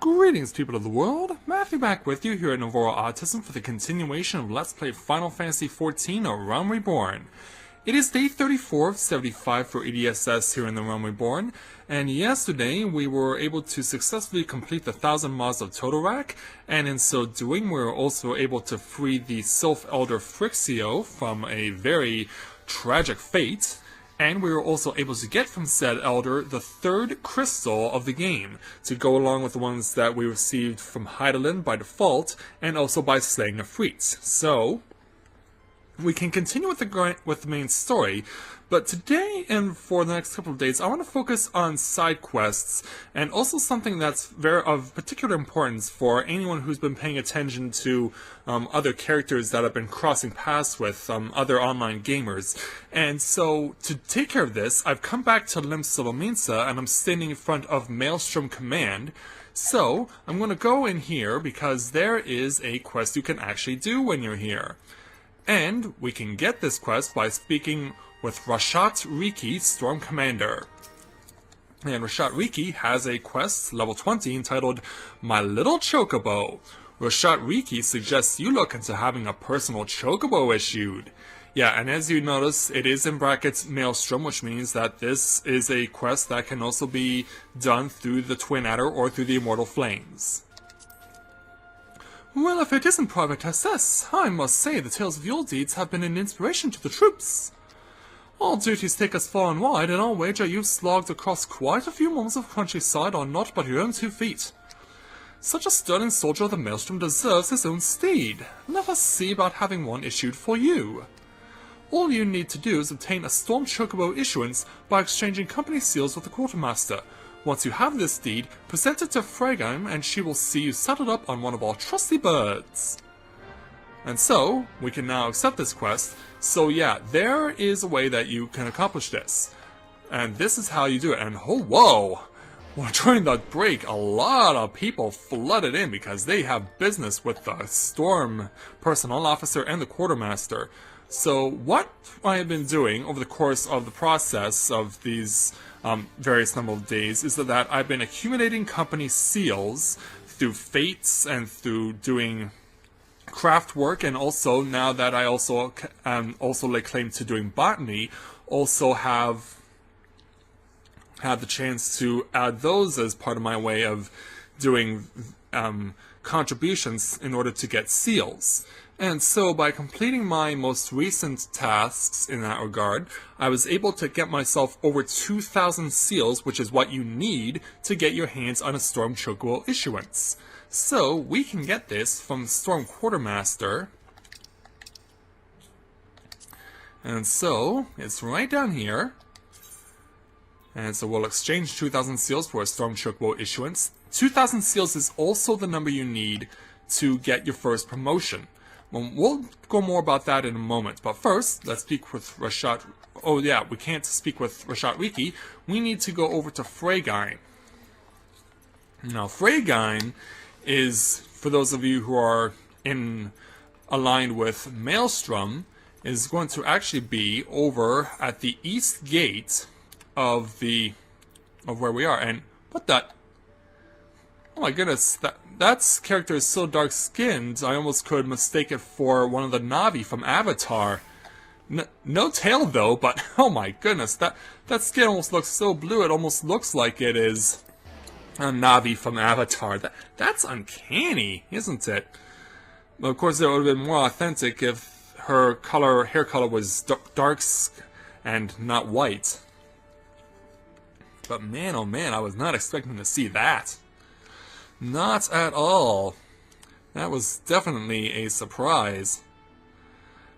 Greetings, people of the world. Matthew back with you here at Novora Autism for the continuation of Let's Play Final Fantasy XIV, A Realm Reborn. It is day 34 of 75 for EDSS here in the Realm Reborn, and yesterday we were able to successfully complete the 1000 Mods of Totorak, and in so doing we were also able to free the Sylph Elder Frixio from a very tragic fate. And we were also able to get from said Elder the third crystal of the game, to go along with the ones that we received from Heidelin by default, and also by slaying Efreets. So, we can continue with the main story, but today and for the next couple of days I want to focus on side quests, and also something that's of particular importance for anyone who's been paying attention to other characters that I've been crossing paths with, other online gamers. And so, to take care of this, I've come back to Limsa, Lominsa, and I'm standing in front of Maelstrom Command. So, I'm going to go in here because there is a quest you can actually do when you're here. And we can get this quest by speaking with Rashat Riki, Storm Commander. And Rashat Riki has a quest, level 20, entitled My Little Chocobo. Rashat Riki suggests you look into having a personal Chocobo issued. Yeah, and as you notice, it is in brackets Maelstrom, which means that this is a quest that can also be done through the Twin Adder or through the Immortal Flames. Well, if it isn't Private SS, I must say the tales of your deeds have been an inspiration to the troops. All duties take us far and wide, and I'll wager you've slogged across quite a few moments of countryside on naught but your own 2 feet. Such a sterling soldier of the Maelstrom deserves his own steed. Let us see about having one issued for you. All you need to do is obtain a Storm Chocobo issuance by exchanging company seals with the Quartermaster. Once you have this deed, present it to Fragheim, and she will see you saddled up on one of our trusty birds. And so, we can now accept this quest. So yeah, there is a way that you can accomplish this. And this is how you do it. And oh, whoa! Well, during the break, a lot of people flooded in because they have business with the Storm Personnel Officer and the Quartermaster. So what I have been doing over the course of the process of these various number of days is that I've been accumulating company seals through fates and through doing craft work, and also now that I also lay claim to doing botany, also have had the chance to add those as part of my way of doing contributions in order to get seals. And so, by completing my most recent tasks in that regard, I was able to get myself over 2,000 seals, which is what you need to get your hands on a Storm Chocobo issuance. So, we can get this from Storm Quartermaster. And so, it's right down here. And so we'll exchange 2,000 seals for a Storm Chocobo issuance. 2,000 seals is also the number you need to get your first promotion. Well, we'll go more about that in a moment, but first, let's speak with Rashat. Oh yeah, we can't speak with Rashat Riki. We need to go over to Fragheim. Now, Fragheim is, for those of you who are aligned with Maelstrom, is going to actually be over at the east gate of where we are. And what the? Oh my goodness, that character is so dark-skinned, I almost could mistake it for one of the Na'vi from Avatar. No tail though, but oh my goodness, that skin almost looks so blue, it almost looks like it is a Na'vi from Avatar. That's uncanny, isn't it? But of course, it would have been more authentic if her hair color was dark and not white. But man, oh man, I was not expecting to see that. Not at all. That was definitely a surprise.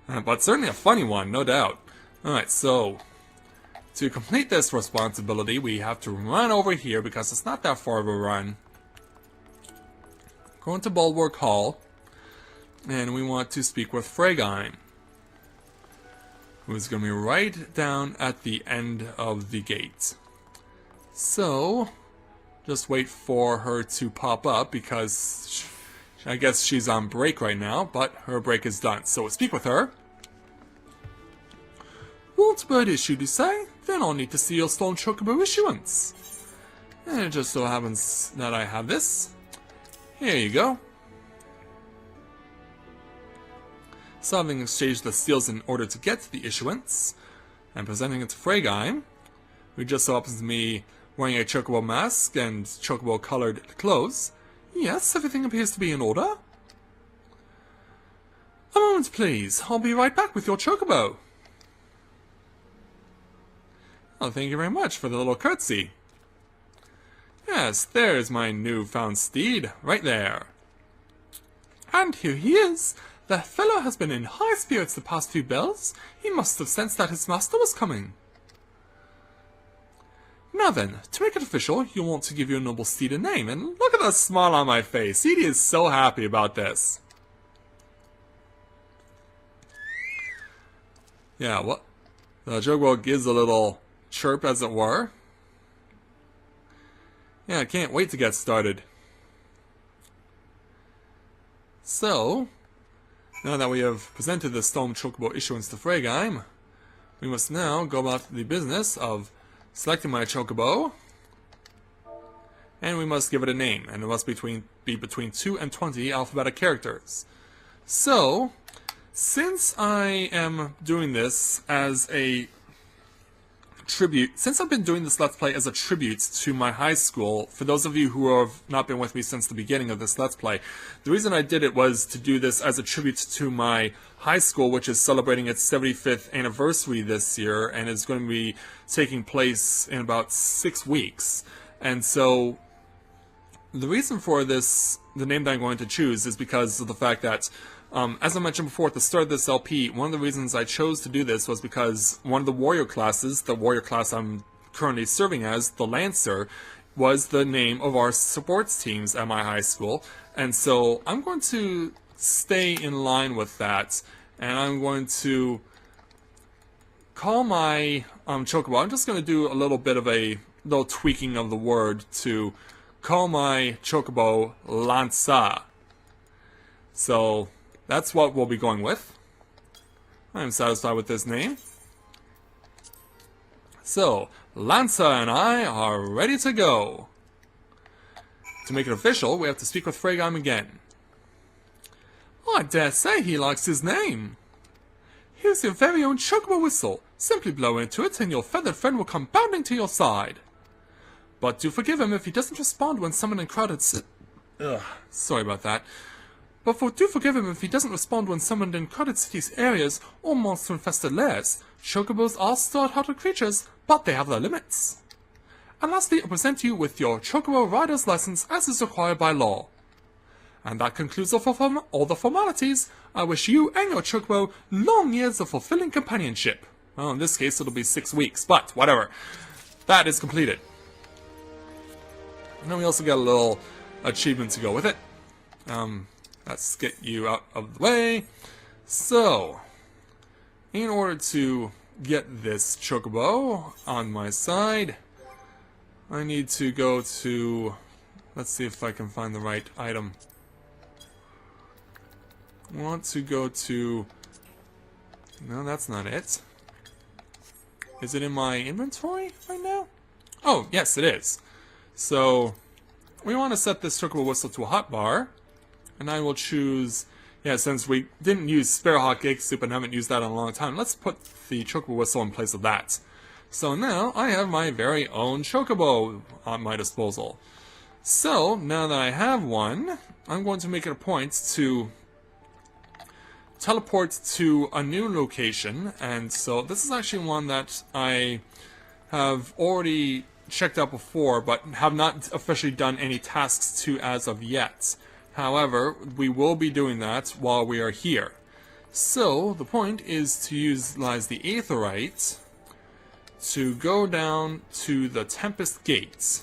But certainly a funny one, no doubt. Alright, so to complete this responsibility, we have to run over here because it's not that far of a run. Go into Bulwark Hall, and we want to speak with Fragheim, who's going to be right down at the end of the gate. So, just wait for her to pop up because I guess she's on break right now, but her break is done. So we'll speak with her. Won't bird issued, you say? Then I'll need to see your Storm Chocobo issuance. And it just so happens that I have this. Here you go. So having exchanged the seals in order to get the issuance, and presenting it to Freygeim, who just so happens to be wearing a Chocobo mask and Chocobo colored clothes. Yes, everything appears to be in order. A moment please, I'll be right back with your Chocobo. Oh, thank you very much for the little curtsy. Yes, there's my newfound steed, right there. And here he is. The fellow has been in high spirits the past few bells. He must have sensed that his master was coming. Now then, to make it official, you'll want to give your noble steed a name, and look at the smile on my face. Edie is so happy about this. Yeah, what? The Chocobo gives a little chirp, as it were. Yeah, I can't wait to get started. So, now that we have presented the Stone Chocobo issuance to Freygeim, we must now go about the business of selecting my Chocobo, and we must give it a name, and it must be between 2 and 20 alphabetic characters. So, since I am doing this as a tribute, since I've been doing this Let's Play as a tribute to my high school, for those of you who have not been with me since the beginning of this Let's Play, the reason I did it was to do this as a tribute to my high school, which is celebrating its 75th anniversary this year, and is going to be taking place in about 6 weeks. And so, the reason for this, the name that I'm going to choose, is because of the fact that as I mentioned before at the start of this LP, one of the reasons I chose to do this was because one of the warrior classes, the warrior class I'm currently serving as, the Lancer, was the name of our sports teams at my high school. And so I'm going to stay in line with that, and I'm going to call my Chocobo, I'm just going to do a little bit of a little tweaking of the word to call my Chocobo Limsa. So that's what we'll be going with. I'm satisfied with this name. So, Limsa and I are ready to go. To make it official, we have to speak with Freygeim again. I dare say he likes his name. Here's your very own Chocobo whistle. Simply blow into it and your feathered friend will come bounding to your side. But do forgive him if he doesn't respond when summoned in crowded sorry about that. Do forgive him if he doesn't respond when summoned in crowded cities, areas, or monster-infested lairs. Chocobos are stout-hearted creatures, but they have their limits. And lastly, I present you with your Chocobo Rider's License as is required by law. And that concludes all the formalities. I wish you and your Chocobo long years of fulfilling companionship. Well, in this case, it'll be 6 weeks, but whatever. That is completed. And then we also get a little achievement to go with it. Let's get you out of the way. So, in order to get this Chocobo on my side, I need to go to... Let's see if I can find the right item. I want to go to... No, that's not it. Is it in my inventory right now? Oh, yes, it is. So, we want to set this Chocobo whistle to a hotbar. And I will choose, yeah, since we didn't use Sparrowhawk Egg Soup and haven't used that in a long time, let's put the Chocobo whistle in place of that. So now I have my very own Chocobo at my disposal. So, now that I have one, I'm going to make it a point to teleport to a new location. And so this is actually one that I have already checked out before, but have not officially done any tasks to as of yet. However, we will be doing that while we are here. So, the point is to utilize the Aetheryte to go down to the Tempest Gate.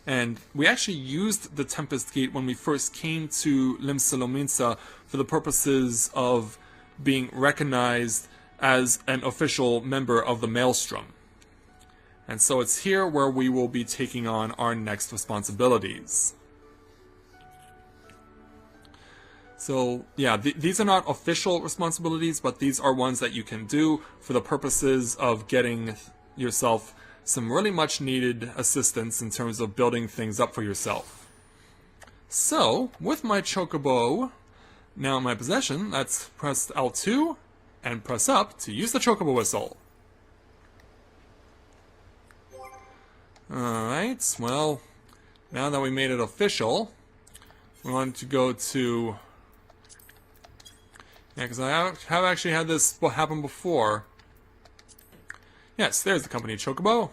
And we actually used the Tempest Gate when we first came to Limsa Lominsa for the purposes of being recognized as an official member of the Maelstrom. And so it's here where we will be taking on our next responsibilities. So, yeah, these are not official responsibilities, but these are ones that you can do for the purposes of getting yourself some really much needed assistance in terms of building things up for yourself. So, with my Chocobo now in my possession, let's press L2 and press up to use the Chocobo whistle. Alright, well, now that we made it official, we want to go to... Yeah, because I have actually had this happen before. Yes, there's the company Chocobo.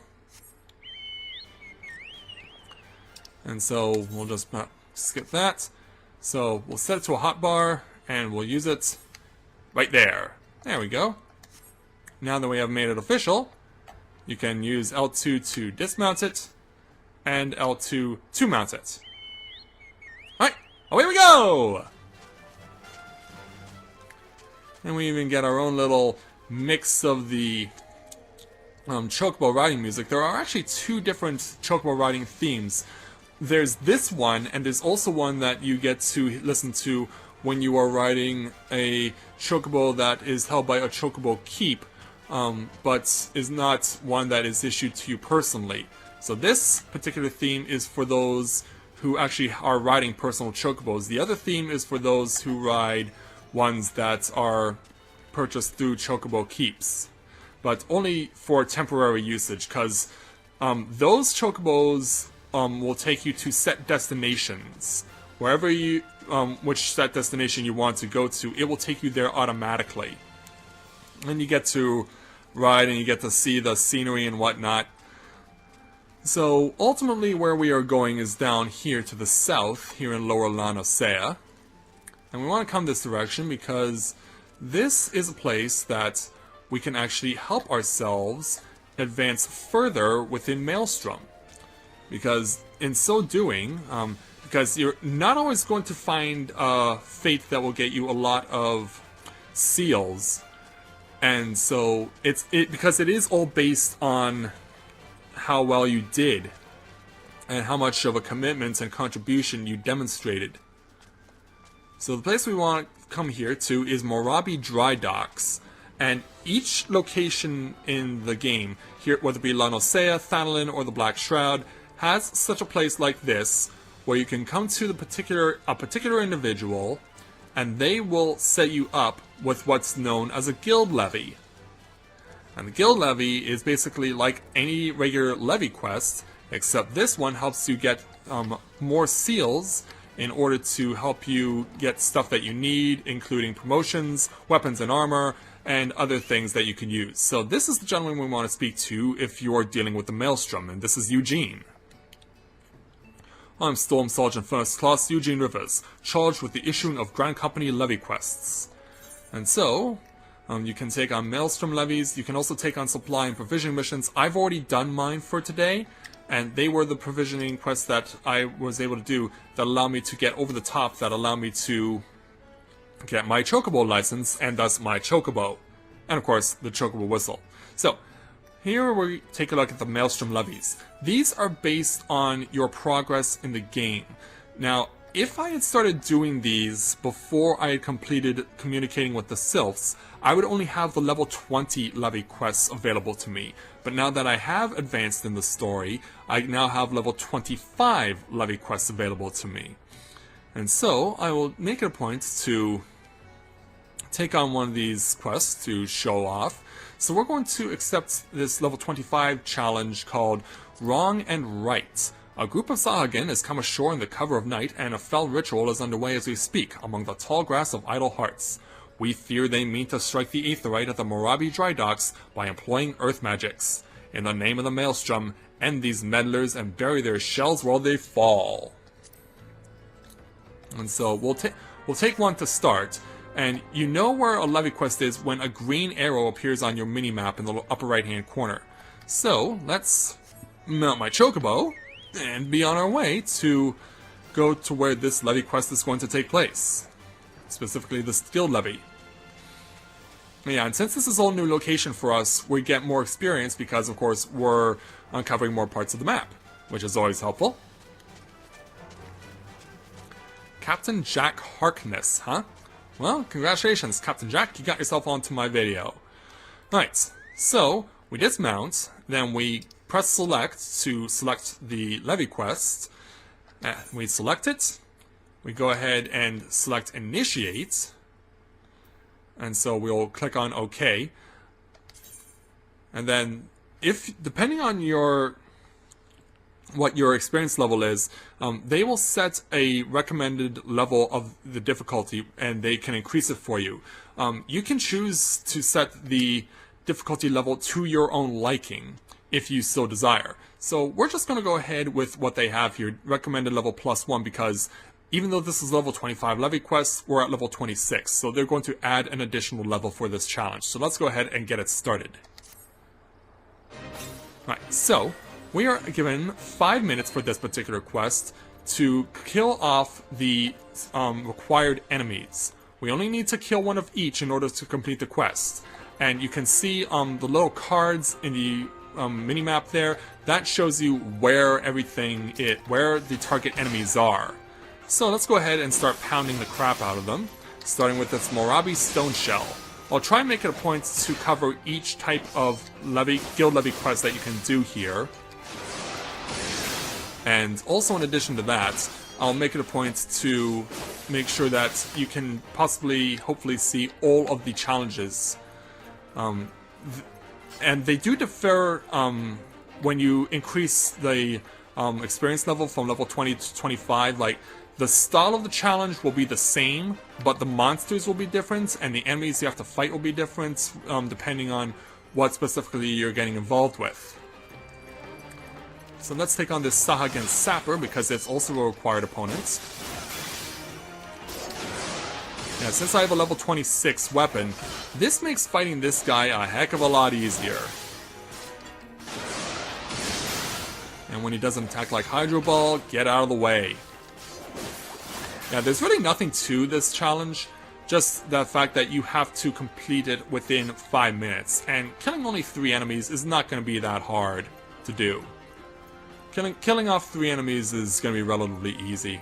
And so we'll just skip that. So we'll set it to a hotbar, and we'll use it right there. There we go. Now that we have made it official, you can use L2 to dismount it, and L2 to mount it. Alright, away we go! And we even get our own little mix of the Chocobo riding music. There are actually two different Chocobo riding themes. There's this one, and there's also one that you get to listen to when you are riding a Chocobo that is held by a Chocobo keep, but is not one that is issued to you personally. So this particular theme is for those who actually are riding personal Chocobos. The other theme is for those who ride ones that are purchased through Chocobo keeps, but only for temporary usage, because those Chocobos will take you to set destinations. Wherever you, which set destination you want to go to, it will take you there automatically. And you get to ride and you get to see the scenery and whatnot. So ultimately where we are going is down here to the south, here in lower Noscea. And we want to come this direction because this is a place that we can actually help ourselves advance further within Maelstrom. Because in so doing, because you're not always going to find a fate that will get you a lot of seals, and so because it is all based on how well you did and how much of a commitment and contribution you demonstrated. So the place we want to come here to is Morabi Dry Docks, and each location in the game, here whether it be Noscea, Thanalin, or the Black Shroud, has such a place like this, where you can come to a particular individual, and they will set you up with what's known as a guild levy. And the guild levy is basically like any regular levy quest, except this one helps you get more seals in order to help you get stuff that you need, including promotions, weapons and armor, and other things that you can use. So this is the gentleman we want to speak to if you're dealing with the Maelstrom, and this is Eugene. I'm Storm Sergeant First Class Eugene Rivers, charged with the issuing of Grand Company levy quests. And so, you can take on Maelstrom levies, you can also take on supply and provisioning missions. I've already done mine for today, and they were the provisioning quests that I was able to do that allowed me to get over the top, that allowed me to get my Chocobo license, and thus my Chocobo. And of course, the Chocobo whistle. So, here we take a look at the Maelstrom levies. These are based on your progress in the game. Now, if I had started doing these before I had completed communicating with the Sylphs, I would only have the level 20 levy quests available to me. But now that I have advanced in the story, I now have level 25 levy quests available to me. And so, I will make it a point to take on one of these quests to show off. So we're going to accept this level 25 challenge called Wrong and Right. A group of Sahagin has come ashore in the cover of night, and a fell ritual is underway as we speak among the tall grass of idle hearts. We fear they mean to strike the Aetherite at the Morabi Dry Docks by employing earth magics. In the name of the Maelstrom, end these meddlers and bury their shells while they fall. And so we'll take one to start. And you know where a levy quest is when a green arrow appears on your mini-map in the upper right-hand corner. So, let's mount my Chocobo and be on our way to go to where this levy quest is going to take place. Specifically, the guild levy. Yeah, and since this is all new location for us, we get more experience because, of course, we're uncovering more parts of the map, which is always helpful. Captain Jack Harkness, huh? Well, congratulations, Captain Jack, you got yourself onto my video. Right, so we dismount, then we press select to select the levy quest. We select it, we go ahead and select Initiate. And so we'll click on OK. And then, depending on what your experience level is, they will set a recommended level of the difficulty, and they can increase it for you. You can choose to set the difficulty level to your own liking, if you so desire. So we're just going to go ahead with what they have here, recommended level +1, because even though this is level 25 levy quests, we're at level 26. So they're going to add an additional level for this challenge. So let's go ahead and get it started. Right, so we are given 5 minutes for this particular quest to kill off the required enemies. We only need to kill one of each in order to complete the quest. And you can see the little cards in the minimap there. That shows you where where the target enemies are. So let's go ahead and start pounding the crap out of them, starting with this Morabi Stone Shell. I'll try and make it a point to cover each type of guild levy quest that you can do here. And also, in addition to that, I'll make it a point to make sure that you can hopefully see all of the challenges. And they do differ when you increase the experience level from level 20 to 25. Like, the style of the challenge will be the same, but the monsters will be different, and the enemies you have to fight will be different, depending on what specifically you're getting involved with. So let's take on this Sahagan Sapper, because it's also a required opponent. Yeah, since I have a level 26 weapon, this makes fighting this guy a heck of a lot easier. And when he doesn't attack like Hydro Ball, get out of the way. Yeah, there's really nothing to this challenge, just the fact that you have to complete it within 5 minutes, and killing only 3 enemies is not going to be that hard to do. Killing off 3 enemies is going to be relatively easy.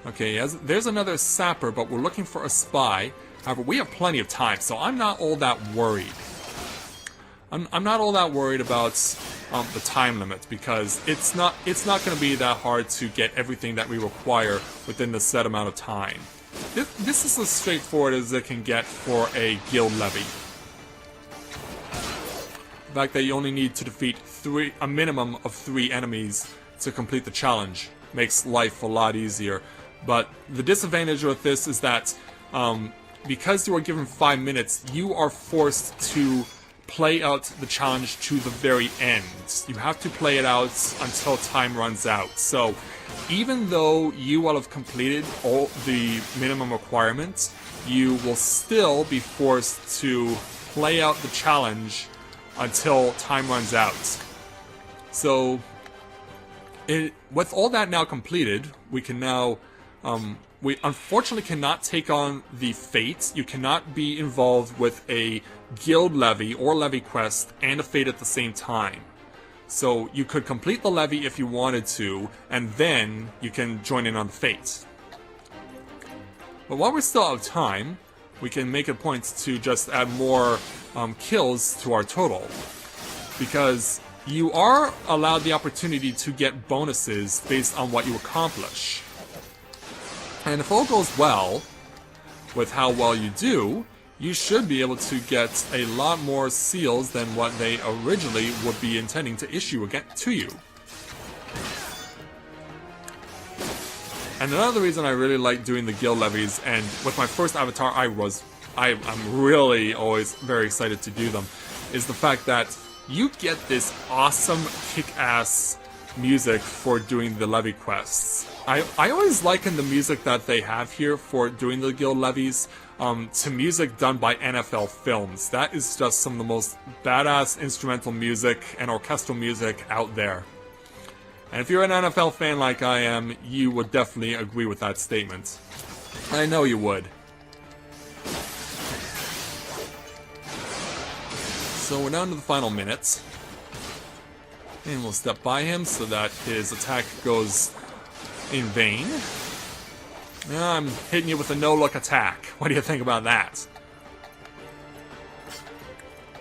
Okay, there's another Sapper, but we're looking for a Spy. However, we have plenty of time, so I'm not all that worried. I'm not all that worried about the time limit, because it's not going to be that hard to get everything that we require within the set amount of time. This is as straightforward as it can get for a guild levy. The fact that you only need to defeat a minimum of 3 enemies to complete the challenge makes life a lot easier. But the disadvantage with this is that because you are given 5 minutes, you are forced to play out the challenge to the very end. You have to play it out until time runs out. So even though you will have completed all the minimum requirements, you will still be forced to play out the challenge until time runs out. So with all that now completed, we can now we unfortunately cannot take on the Fate. You cannot be involved with a guild levy or levy quest and a Fate at the same time. So you could complete the levy if you wanted to, and then you can join in on the Fate. But while we're still out of time, we can make a point to just add more kills to our total. Because you are allowed the opportunity to get bonuses based on what you accomplish. And if all goes well, with how well you do, you should be able to get a lot more seals than what they originally would be intending to issue again to you. And another reason I really like doing the guild levies, and with my first avatar I'm really always very excited to do them, is the fact that you get this awesome kick-ass music for doing the levy quests. I always liken the music that they have here for doing the guild levies to music done by NFL films. That is just some of the most badass instrumental music and orchestral music out there. And if you're an NFL fan like I am, you would definitely agree with that statement. I know you would. So we're down to the final minute. And we'll step by him so that his attack goes in vain. I'm hitting you with a no-look attack. What do you think about that?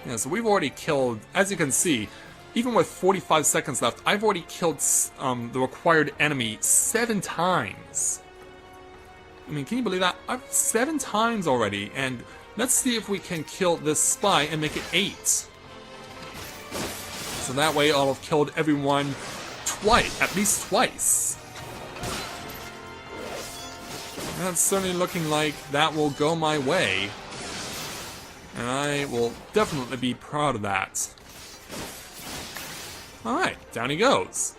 Yeah, so we've already killed, as you can see, even with 45 seconds left, I've already killed the required enemy 7 times. I mean, can you believe that? 7 times already, and let's see if we can kill this spy and make it 8. So that way I'll have killed everyone twice, at least twice. That's certainly looking like that will go my way. And I will definitely be proud of that. Alright, down he goes.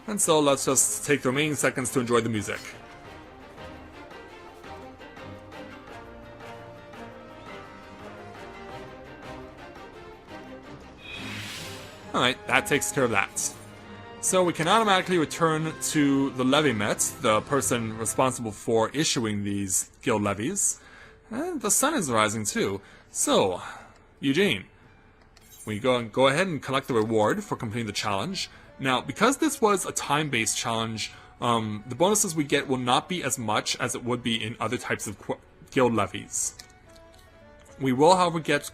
And so let's just take the remaining seconds to enjoy the music. Alright, that takes care of that. So we can automatically return to the levy met, the person responsible for issuing these guild levies. And the sun is rising too. So, Eugene, we go ahead and collect the reward for completing the challenge. Now, because this was a time-based challenge, the bonuses we get will not be as much as it would be in other types of guild levies. We will, however, get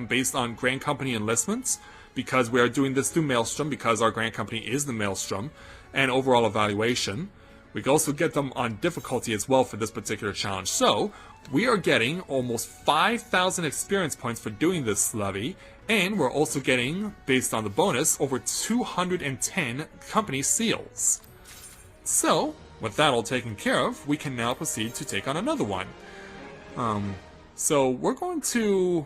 based on Grand Company enlistments, because we are doing this through Maelstrom, because our Grand Company is the Maelstrom, and overall evaluation. We can also get them on difficulty as well for this particular challenge. So, we are getting almost 5,000 experience points for doing this levy, and we're also getting, based on the bonus, over 210 company seals. So, with that all taken care of, we can now proceed to take on another one. So we're going to...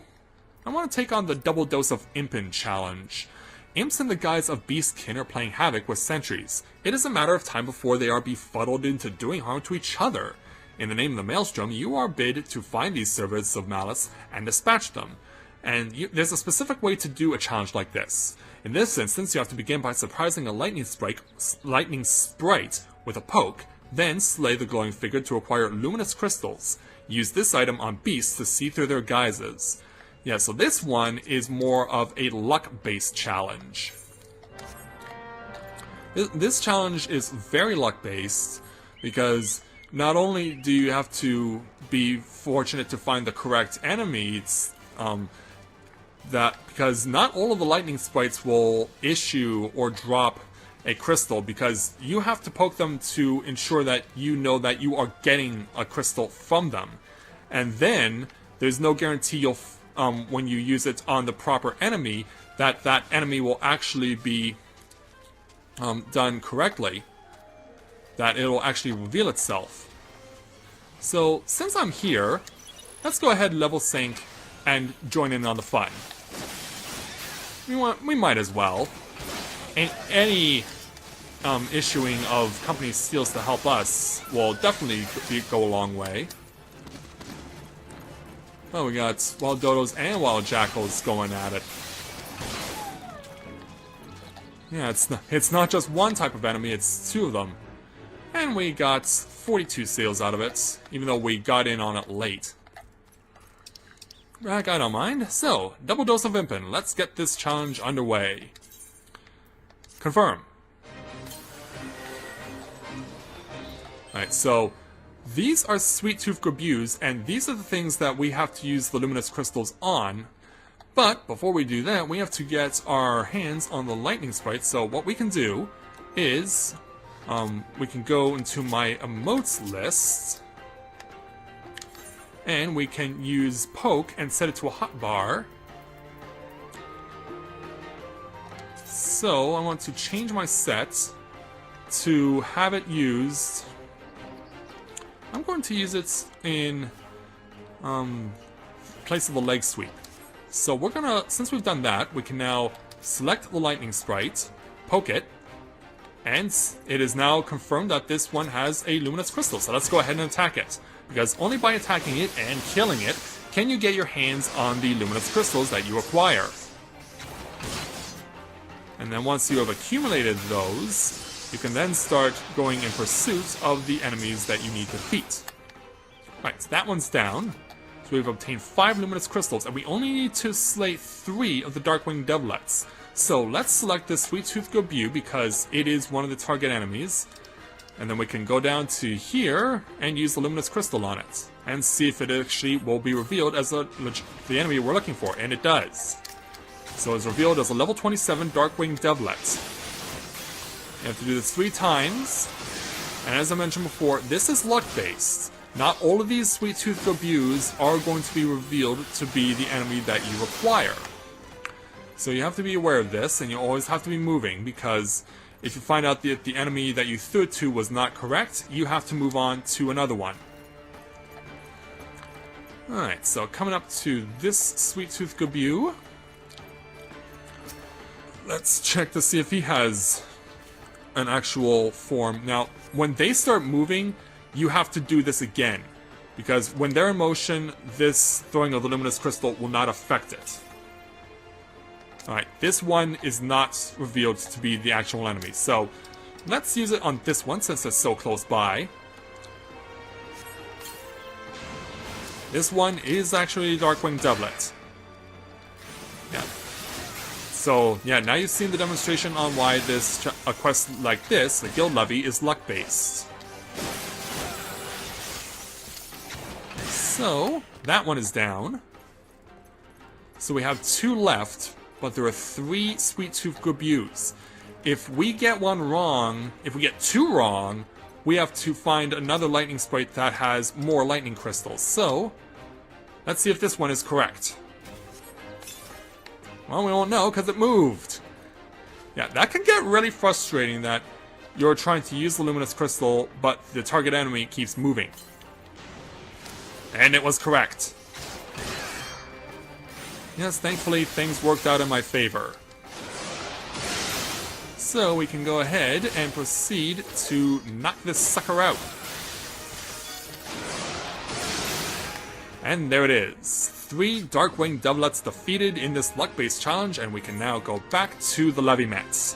I want to take on the Double Dose of Impin challenge. Imps in the guise of beastkin are playing havoc with sentries. It is a matter of time before they are befuddled into doing harm to each other. In the name of the Maelstrom, you are bid to find these servants of malice and dispatch them. And there's a specific way to do a challenge like this. In this instance, you have to begin by surprising a lightning sprite with a poke, then slay the glowing figure to acquire luminous crystals. Use this item on beasts to see through their guises. Yeah, so this one is more of a luck-based challenge. This challenge is very luck-based, because not only do you have to be fortunate to find the correct enemies, because not all of the lightning sprites will issue or drop a crystal, because you have to poke them to ensure that you know that you are getting a crystal from them. And then, there's no guarantee you'll when you use it on the proper enemy, that enemy will actually be done correctly. That it'll actually reveal itself. So, since I'm here, let's go ahead and level sync and join in on the fun. We might as well. And any issuing of company seals to help us will definitely go a long way. Well, we got wild dodos and wild jackals going at it. Yeah, it's not just one type of enemy, it's 2 of them. And we got 42 seals out of it, even though we got in on it late. I don't mind. So, Double Dose of Impin. Let's get this challenge underway. Confirm. Alright, so these are Sweet Tooth Grabuse, and these are the things that we have to use the luminous crystals on. But before we do that, we have to get our hands on the lightning sprite. So what we can do is we can go into my emotes list, and we can use poke and set it to a hotbar. So I want to change my set to have it used. I'm going to use it in place of the leg sweep. So we're gonna, since we've done that, we can now select the lightning sprite, poke it, and it is now confirmed that this one has a luminous crystal. So let's go ahead and attack it, because only by attacking it and killing it can you get your hands on the luminous crystals that you acquire. And then once you have accumulated those, you can then start going in pursuit of the enemies that you need to defeat. Right, so that one's down. So we've obtained 5 luminous crystals, and we only need to slay 3 of the Darkwing Devlets. So let's select this Sweet Tooth Grabuse because it is one of the target enemies. And then we can go down to here and use the luminous crystal on it. And see if it actually will be revealed as the enemy we're looking for, and it does. So it's revealed as a level 27 Darkwing Devlet. You have to do this 3 times. And as I mentioned before, this is luck-based. Not all of these Sweet Tooth Gobus are going to be revealed to be the enemy that you require. So you have to be aware of this, and you always have to be moving, because if you find out that the enemy that you threw it to was not correct, you have to move on to another one. Alright, so coming up to this Sweet Tooth Gobu. Let's check to see if he has an actual form. Now, when they start moving, you have to do this again, because when they're in motion, this throwing of the luminous crystal will not affect it. Alright, this one is not revealed to be the actual enemy, so let's use it on this one since it's so close by. This one is actually Darkwing Devlet. Yeah. So, yeah, now you've seen the demonstration on why this a quest like this, the Guild Levy, is luck-based. So, that one is down. So we have 2 left, but there are 3 Sweet Tooth Gobus. If we get one wrong, if we get 2 wrong, we have to find another lightning sprite that has more lightning crystals. So, let's see if this one is correct. Well, we won't know because it moved. Yeah, that can get really frustrating that you're trying to use the luminous crystal, but the target enemy keeps moving. And it was correct. Yes, thankfully things worked out in my favor. So we can go ahead and proceed to knock this sucker out. And there it is. 3 Darkwing Devlets defeated in this luck-based challenge, and we can now go back to the Levy Mets.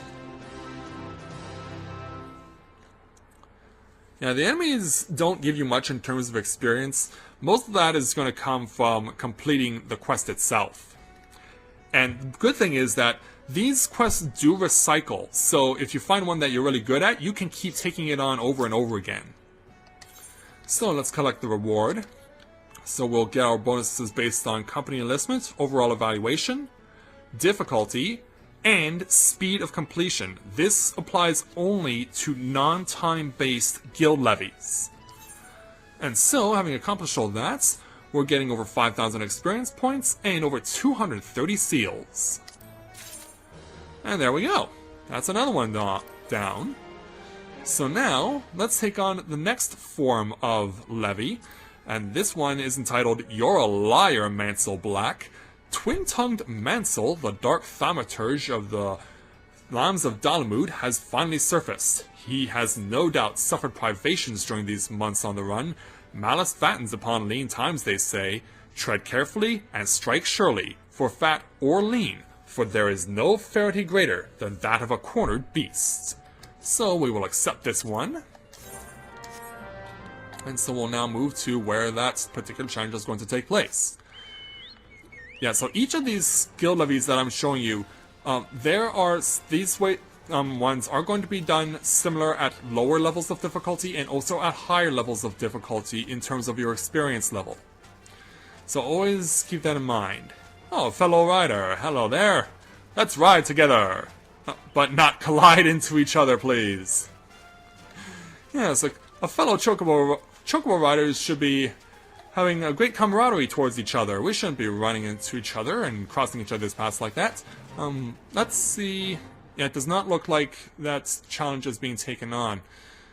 Now, the enemies don't give you much in terms of experience. Most of that is going to come from completing the quest itself. And the good thing is that these quests do recycle, so if you find one that you're really good at, you can keep taking it on over and over again. So let's collect the reward. So we'll get our bonuses based on company enlistment, overall evaluation, difficulty, and speed of completion. This applies only to non-time-based guild levies. And so, having accomplished all that, we're getting over 5,000 experience points and over 230 seals. And there we go. That's another one down. So now, let's take on the next form of levy. And this one is entitled You're a Liar, Mansell Black. Twin-tongued Mansell, the dark thaumaturge of the Lambs of Dalamud, has finally surfaced. He has no doubt suffered privations during these months on the run. Malice fattens upon lean times, they say. Tread carefully and strike surely, for fat or lean, for there is no ferity greater than that of a cornered beast. So we will accept this one. And so we'll now move to where that particular challenge is going to take place. Yeah, so each of these guild levies that I'm showing you, these ones are going to be done similar at lower levels of difficulty and also at higher levels of difficulty in terms of your experience level. So always keep that in mind. Oh, fellow rider, hello there. Let's ride together. But not collide into each other, please. Yeah, so a fellow Chocobo riders should be having a great camaraderie towards each other. We shouldn't be running into each other and crossing each other's paths like that. Let's see. Yeah, it does not look like that challenge is being taken on.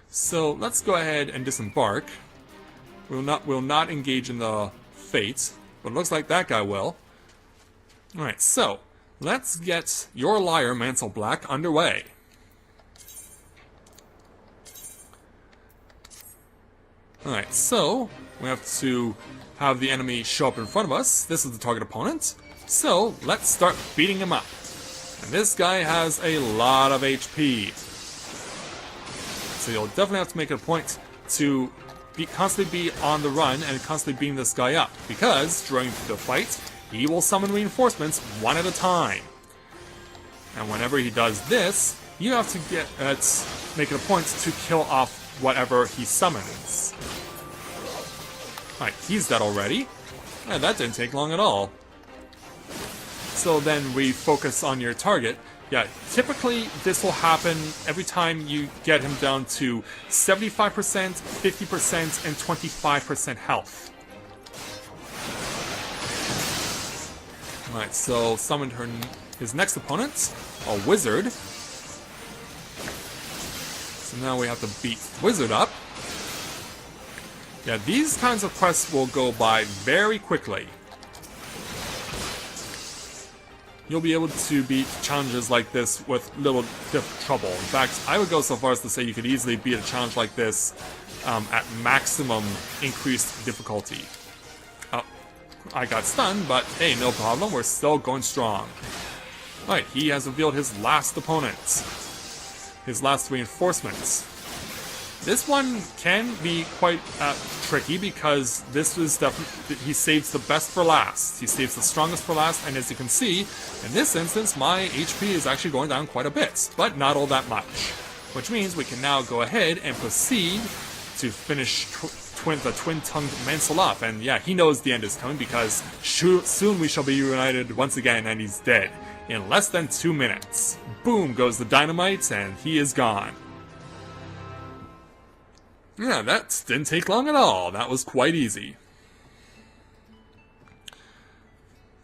So let's go ahead and disembark. We'll not engage in the fate, but it looks like that guy will. Alright, so let's get You're a Liar, Mansell Black underway. Alright, so we have to have the enemy show up in front of us. This is the target opponent. So let's start beating him up. And this guy has a lot of HP. So you'll definitely have to make it a point to constantly be on the run and constantly beating this guy up. Because during the fight, he will summon reinforcements one at a time. And whenever he does this, you have to make it a point to kill off whatever he summons. Alright, he's dead already. And that didn't take long at all. so then we focus on your target. Yeah, typically this will happen every time you get him down to 75%, 50%, and 25% health. Alright, so summoned his next opponent, a wizard. So now we have to beat Wizard up. Yeah, these kinds of quests will go by very quickly. You'll be able to beat challenges like this with little trouble. In fact, I would go so far as to say you could easily beat a challenge like this at maximum increased difficulty. I got stunned, but hey, no problem, we're still going strong. Alright, he has revealed his last opponent. His last reinforcements. This one can be quite tricky because this is definitely, he saves the best for last. He saves the strongest for last, and as you can see, in this instance, my HP is actually going down quite a bit, but not all that much. Which means we can now go ahead and proceed to finish the twin-tongued Maelstrom off. And yeah, he knows the end is coming because soon we shall be reunited once again, and he's dead. In less than 2 minutes. Boom goes the dynamite, and he is gone. Yeah, that didn't take long at all. That was quite easy.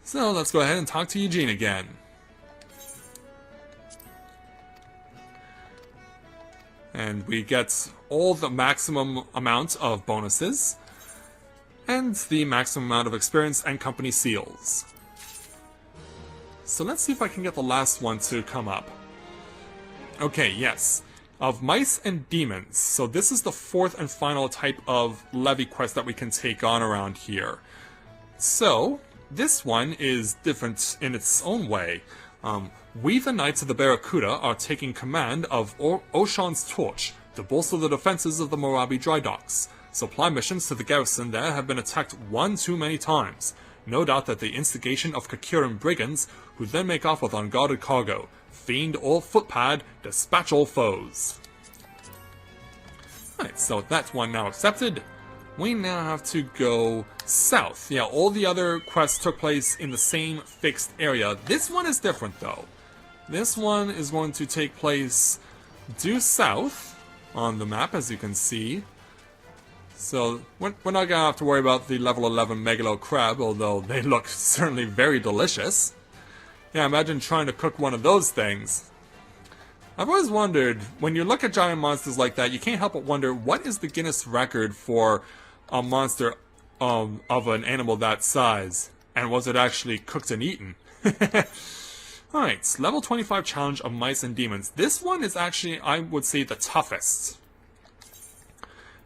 So let's go ahead and talk to Eugene again. And we get all the maximum amount of bonuses, and the maximum amount of experience and company seals. So let's see if I can get the last one to come up. Okay, yes. Of mice and demons. So this is the fourth and final type of levy quest that we can take on around here. So, this one is different in its own way. We, the Knights of the Barracuda, are taking command of Oshan's Torch to bolster the defenses of the Morabi dry docks. Supply missions to the garrison there have been attacked one too many times. No doubt that the instigation of Kakiran brigands, who then make off with unguarded cargo. Fiend or footpad, dispatch all foes. Alright, so that one now accepted. We now have to go south. Yeah, all the other quests took place in the same fixed area. This one is different though. This one is going to take place due south on the map, as you can see. So, we're not going to have to worry about the level 11 Megalo crab, although they look certainly very delicious. Yeah, imagine trying to cook one of those things. I've always wondered, when you look at giant monsters like that, you can't help but wonder, what is the Guinness record for a monster of an animal that size? And was it actually cooked and eaten? Alright, level 25 challenge of mice and demons. This one is actually, I would say, the toughest.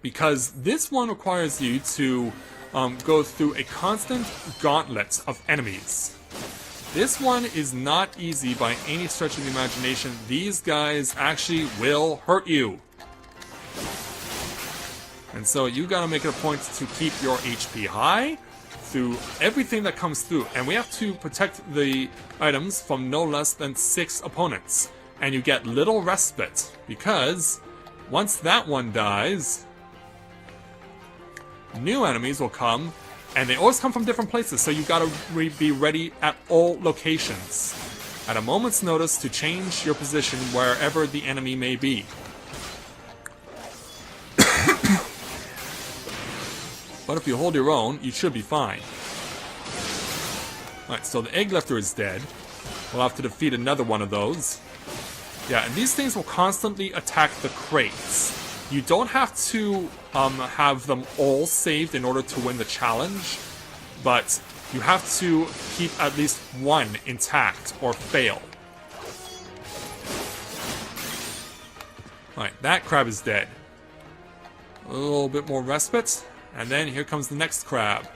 Because this one requires you to go through a constant gauntlet of enemies. This one is not easy by any stretch of the imagination. These guys actually will hurt you. And so you gotta make it a point to keep your HP high through everything that comes through. And we have to protect the items from no less than 6 opponents. And you get little respite, because once that one dies, new enemies will come. And they always come from different places, so you gotta be ready at all locations. At a moment's notice to change your position wherever the enemy may be. But if you hold your own, you should be fine. Alright, so the egg lifter is dead. We'll have to defeat another one of those. Yeah, and these things will constantly attack the crates. You don't have to have them all saved in order to win the challenge, but you have to keep at least one intact or fail. Alright, that crab is dead. A little bit more respite, and then here comes the next crab.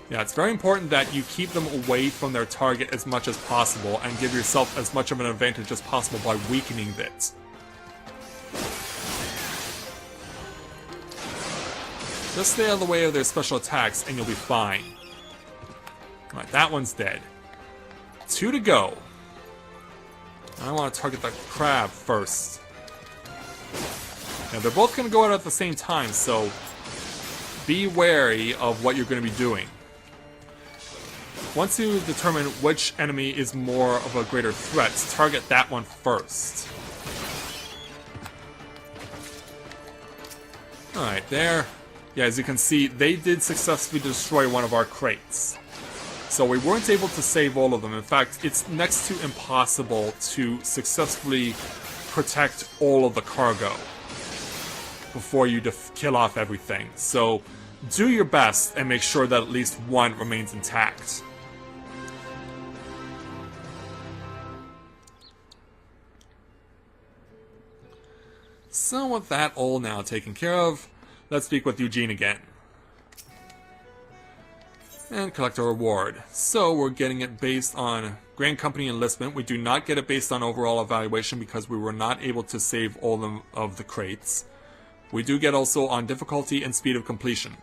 Yeah, it's very important that you keep them away from their target as much as possible and give yourself as much of an advantage as possible by weakening it. Just stay out of the way of their special attacks and you'll be fine. Alright, that one's dead. 2 to go. I want to target the crab first. Now, they're both going to go out at the same time, so be wary of what you're going to be doing. once you determine which enemy is more of a greater threat, target that one first. Alright, there. Yeah, as you can see, they did successfully destroy one of our crates. So we weren't able to save all of them. In fact, it's next to impossible to successfully protect all of the cargo before you kill off everything. So do your best and make sure that at least one remains intact. So with that all now taken care of, let's speak with Eugene again. And collect a reward. So we're getting it based on Grand Company enlistment. We do not get it based on overall evaluation because we were not able to save all of the crates. We do get also on difficulty and speed of completion.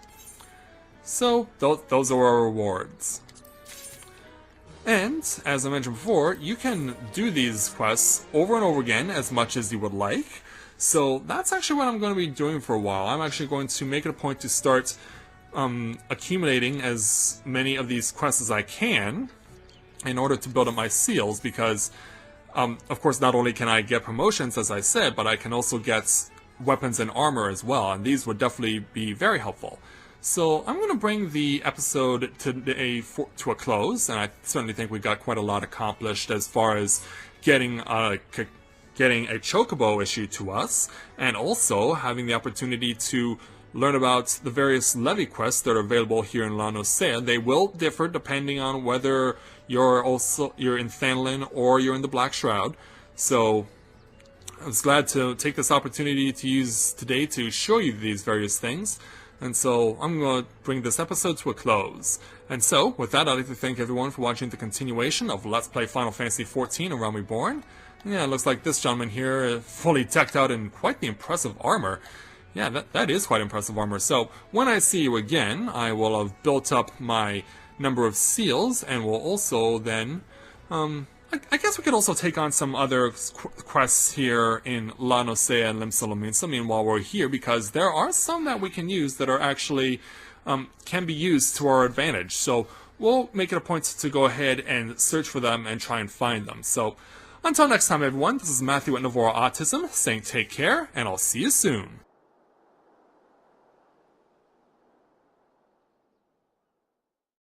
So those are our rewards. And, as I mentioned before, you can do these quests over and over again as much as you would like. So that's actually what I'm going to be doing for a while. I'm actually going to make it a point to start accumulating as many of these quests as I can in order to build up my seals, because of course not only can I get promotions as I said, but I can also get weapons and armor as well, and these would definitely be very helpful. So I'm going to bring the episode today to a close, and I certainly think we got quite a lot accomplished as far as getting a Chocobo issued to us, and also having the opportunity to learn about the various levy quests that are available here in Noscea. They will differ depending on whether you're in Thanlin or you're in the Black Shroud. So I was glad to take this opportunity to use today to show you these various things. And so I'm going to bring this episode to a close. And so, with that, I'd like to thank everyone for watching the continuation of Let's Play Final Fantasy XIV: A Realm Reborn. Yeah, it looks like this gentleman here fully decked out in quite the impressive armor. Yeah, that is quite impressive armor. So, when I see you again, I will have built up my number of seals, and will also then, I guess we could also take on some other quests here in Noscea and Limsa Lominsa, meanwhile we're here, because there are some that we can use that are actually, can be used to our advantage. So, we'll make it a point to go ahead and search for them and try and find them. So, until next time everyone, this is Matthew at Novora Autism, saying take care, and I'll see you soon.